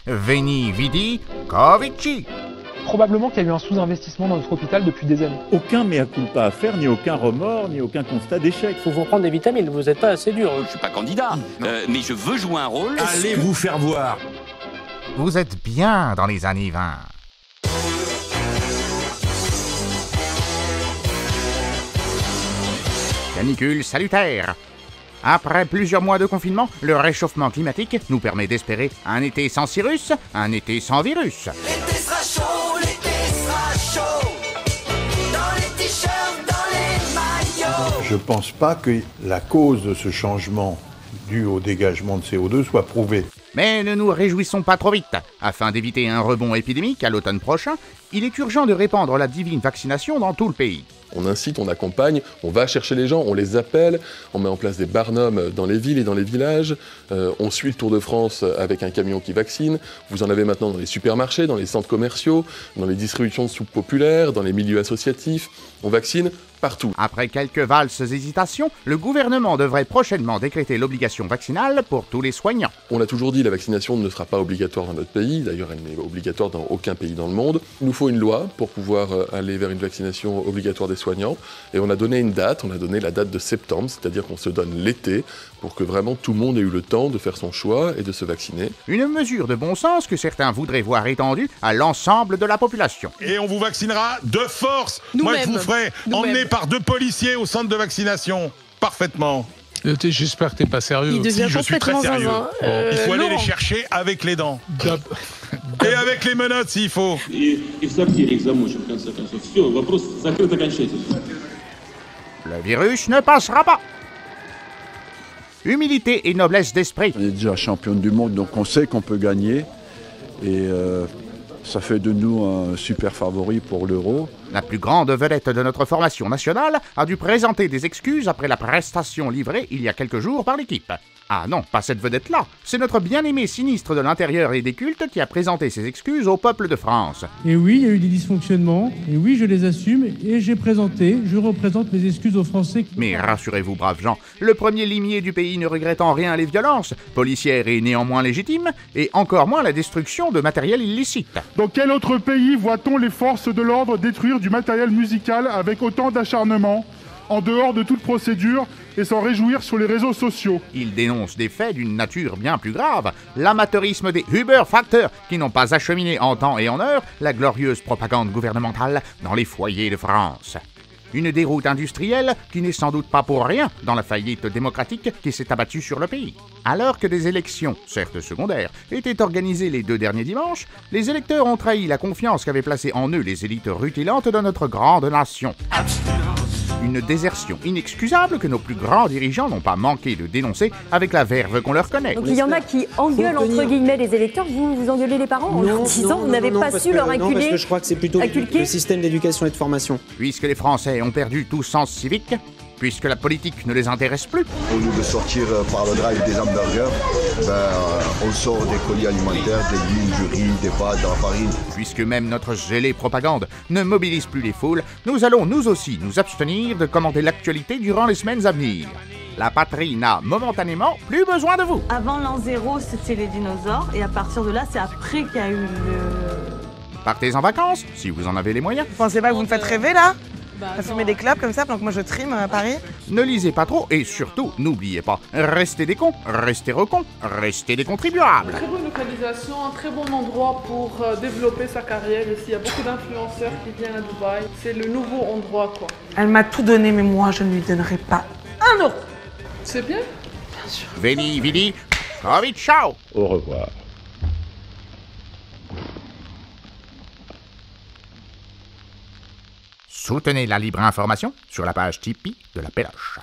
Veni, vidi, Covici. Probablement qu'il y a eu un sous-investissement dans notre hôpital depuis des années. Aucun mea culpa à faire, ni aucun remords, ni aucun constat d'échec. Il faut vous prendre des vitamines, vous n'êtes pas assez dur. Je suis pas candidat, mais je veux jouer un rôle. Allez vous faire voir. Vous êtes bien dans les années 20. Canicule salutaire. Après plusieurs mois de confinement, le réchauffement climatique nous permet d'espérer un été sans Cyrus, un été sans virus. L'été sera chaud, dans les t-shirts, dans les maillots. Je pense pas que la cause de ce changement dû au dégagement de CO2 soit prouvée. Mais ne nous réjouissons pas trop vite. Afin d'éviter un rebond épidémique à l'automne prochain, il est urgent de répandre la divine vaccination dans tout le pays. On incite, on accompagne, on va chercher les gens, on les appelle, on met en place des barnums dans les villes et dans les villages, on suit le Tour de France avec un camion qui vaccine, vous en avez maintenant dans les supermarchés, dans les centres commerciaux, dans les distributions de soupes populaires, dans les milieux associatifs, on vaccine partout. Après quelques valses hésitations, le gouvernement devrait prochainement décréter l'obligation vaccinale pour tous les soignants. On l'a toujours dit, la vaccination ne sera pas obligatoire dans notre pays, d'ailleurs elle n'est obligatoire dans aucun pays dans le monde. Il nous faut une loi pour pouvoir aller vers une vaccination obligatoire des soignants, et on a donné une date, on a donné la date de septembre, c'est-à-dire qu'on se donne l'été pour que vraiment tout le monde ait eu le temps de faire son choix et de se vacciner. Une mesure de bon sens que certains voudraient voir étendue à l'ensemble de la population. Et on vous vaccinera de force. Moi, je vous ferai emmener par 2 policiers au centre de vaccination. Parfaitement. J'espère que t'es pas sérieux. Si, je suis très sérieux. Il faut aller les chercher avec les dents. Et avec les menottes s'il faut. Le virus ne passera pas. Humilité et noblesse d'esprit. On est déjà championne du monde, donc on sait qu'on peut gagner. Et ça fait de nous un super favori pour l'Euro. La plus grande vedette de notre formation nationale a dû présenter des excuses après la prestation livrée il y a quelques jours par l'équipe. Ah non, pas cette vedette-là. C'est notre bien-aimé sinistre de l'Intérieur et des Cultes qui a présenté ses excuses au peuple de France. Et oui, il y a eu des dysfonctionnements, et oui, je les assume, et je représente mes excuses aux Français. Mais rassurez-vous, braves gens, le premier limier du pays ne regrette en rien les violences, policières et néanmoins légitimes, et encore moins la destruction de matériel illicite. Dans quel autre pays voit-on les forces de l'ordre détruire du matériel musical avec autant d'acharnement, en dehors de toute procédure, et s'en réjouir sur les réseaux sociaux? Il dénonce des faits d'une nature bien plus grave, l'amateurisme des Uber-facteurs qui n'ont pas acheminé en temps et en heure la glorieuse propagande gouvernementale dans les foyers de France. Une déroute industrielle qui n'est sans doute pas pour rien dans la faillite démocratique qui s'est abattue sur le pays. Alors que des élections, certes secondaires, étaient organisées les 2 derniers dimanches, les électeurs ont trahi la confiance qu'avaient placée en eux les élites rutilantes de notre grande nation. Une désertion inexcusable que nos plus grands dirigeants n'ont pas manqué de dénoncer avec la verve qu'on leur connaît. Donc il y en a qui engueulent entre guillemets les électeurs, vous engueulez les parents en leur disant vous n'avez pas su leur inculquer. Non, parce que je crois que c'est plutôt le système d'éducation et de formation. Puisque les Français ont perdu tout sens civique, puisque la politique ne les intéresse plus. Au lieu de sortir par le drive des hamburgers, on sort des colis alimentaires, des huiles, du riz, des pâtes, de la farine. Puisque même notre gelée propagande ne mobilise plus les foules, nous allons nous aussi nous abstenir de commenter l'actualité durant les semaines à venir. La patrie n'a momentanément plus besoin de vous. Avant l'an 0, c'était les dinosaures, et à partir de là, c'est après qu'il y a eu le... Partez en vacances, si vous en avez les moyens. Vous pensez pas que vous me faites rêver, là? À fumer des clopes comme ça pendant que moi je trime à Paris. Ne lisez pas trop et surtout, n'oubliez pas, restez des cons, restez recons, restez des contribuables. Très bonne localisation, un très bon endroit pour développer sa carrière ici. Il y a beaucoup d'influenceurs qui viennent à Dubaï. C'est le nouveau endroit, quoi. Elle m'a tout donné, mais moi je ne lui donnerai pas 1 euro. C'est bien? Bien sûr. Veni, vidi, ciao. Au revoir. Soutenez la libre information sur la page Tipeee de la Péloche.